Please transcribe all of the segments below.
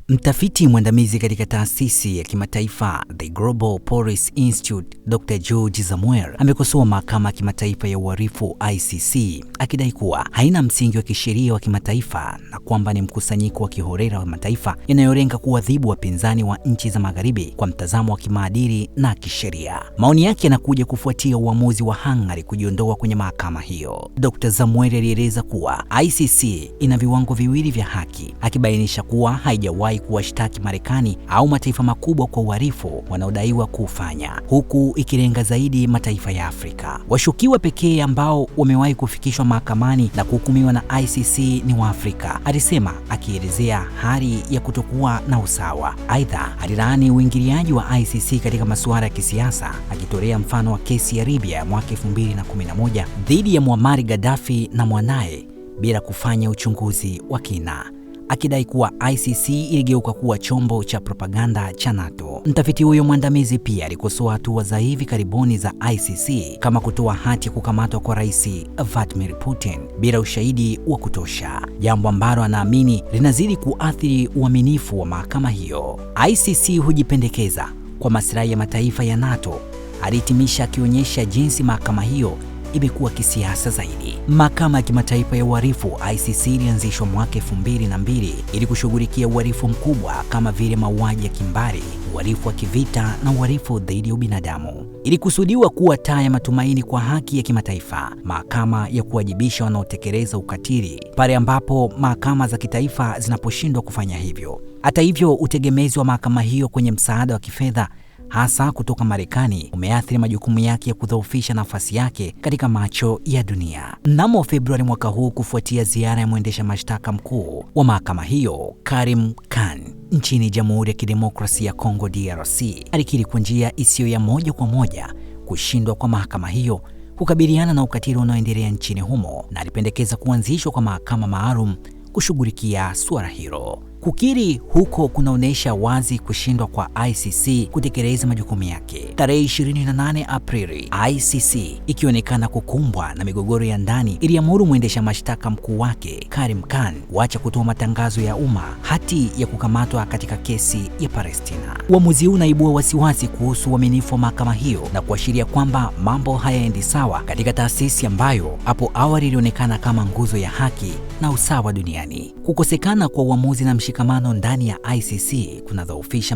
Mtafiti mwandamizi katika taasisi ya kimataifa The Global Policy Institute, Dr. George Zamuel amekosoa mahakama ya kimataifa ya uhalifu ICC akidai kuwa haina msingi wa kisheria wa kimataifa na kwamba ni mkusanyiko wa kiholela wa mataifa yanayolenga kuadhibu wapinzani wa nchi za magharibi kwa mtazamo wa kimaadili na kisheria. Maoni yake yanakuja kufuatia uamuzi wa Hungary kujiondoa kwenye mahakama hiyo. Dr. Zamuel alieleza kuwa ICC ina viwango viwili vya haki, akibainisha kuwa haijawahi kuwashtaki Marekani au mataifa makubwa kwa uhalifu wanaodaiwa kufanya, huku ikilenga zaidi mataifa ya Afrika. Washukiwa pekee ambao wamewahi kufikishwa mahakamani na kuhukumiwa na ICC ni Waafrika, alisema, akielezea hali ya kutokuwa na usawa. Aidha, alilaani uingiliaji wa ICC katika masuala ya kisiasa, akitolea mfano wa kesi ya Libya ya mwaka 2011 dhidi ya Muammar Gaddafi na mwanae bila kufanya uchunguzi wa kina, akidai kuwa ICC iligeuka kuwa chombo cha propaganda cha NATO. Mtafiti huyo mwandamizi pia alikosoa hatua za hivi karibuni za ICC kama kutoa hati ya kukamatwa kwa Rais Vladimir Putin bila ushahidi wa kutosha, jambo ambalo anaamini linazidi kuathiri uaminifu wa mahakama hiyo. ICC hujipendekeza kwa maslahi ya mataifa ya NATO, alihitimisha, akionyesha jinsi mahakama hiyo imekuwa kisiasa zaidi. Mahakama ya kimataifa ya uhalifu ICC ilianzishwa mwaka 2002 ili kushughulikia uhalifu mkubwa kama vile mauaji ya kimbari, uhalifu wa kivita na uhalifu dhidi ya ubinadamu. Ilikusudiwa kuwa taa ya matumaini kwa haki ya kimataifa, mahakama ya kuwajibisha wanaotekeleza ukatili pale ambapo mahakama za kitaifa zinaposhindwa kufanya hivyo. Hata hivyo, utegemezi wa mahakama hiyo kwenye msaada wa kifedha hasa kutoka Marekani umeathiri majukumu yake ya kudhoofisha nafasi yake katika macho ya dunia. Mnamo Februari mwaka huu, kufuatia ziara ya mwendesha mashtaka mkuu wa mahakama hiyo Karim Khan nchini Jamhuri ya Kidemokrasia ya Kongo DRC, alikiri kwa njia isiyo ya moja kwa moja kushindwa kwa mahakama hiyo kukabiliana na ukatili unaoendelea nchini humo, na alipendekeza kuanzishwa kwa mahakama maalum kushughulikia suala hilo. Kukiri huko kunaonesha wazi kushindwa kwa ICC kutekeleza majukumu yake. Tarehe 28 Aprili, ICC ikionekana kukumbwa na migogoro ya ndani, iliamuru mwendesha mashtaka mkuu wake Karim Khan kuacha kutoa matangazo ya umma hati ya kukamatwa katika kesi ya Palestina. Uamuzi huu unaibua wasiwasi kuhusu uaminifu wa mahakama hiyo na kuashiria kwamba mambo hayaendi sawa katika taasisi ambayo hapo awali ilionekana kama nguzo ya haki na usawa duniani. Kukosekana kwa uamuzi na mshikamano ndani ya ICC kunadhoofisha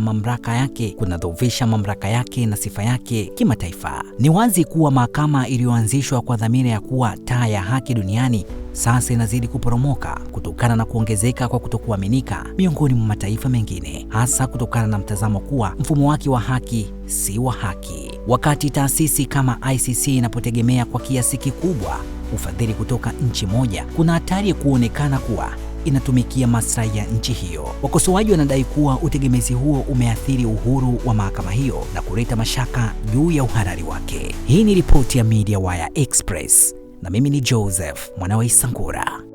mamlaka yake na sifa yake kimataifa. Ni wazi kuwa mahakama iliyoanzishwa kwa dhamira ya kuwa taa ya haki duniani sasa inazidi kuporomoka kutokana na kuongezeka kwa kutokuaminika miongoni mwa mataifa mengine, hasa kutokana na mtazamo kuwa mfumo wake wa haki si wa haki. Wakati taasisi kama ICC inapotegemea kwa kiasi kikubwa ufadhili kutoka nchi moja, kuna hatari ya kuonekana kuwa inatumikia maslahi ya nchi hiyo. Wakosoaji wanadai kuwa utegemezi huo umeathiri uhuru wa mahakama hiyo na kuleta mashaka juu ya uhalali wake. Hii ni ripoti ya Media Wire Express na mimi ni Joseph Mwanawe Sangura.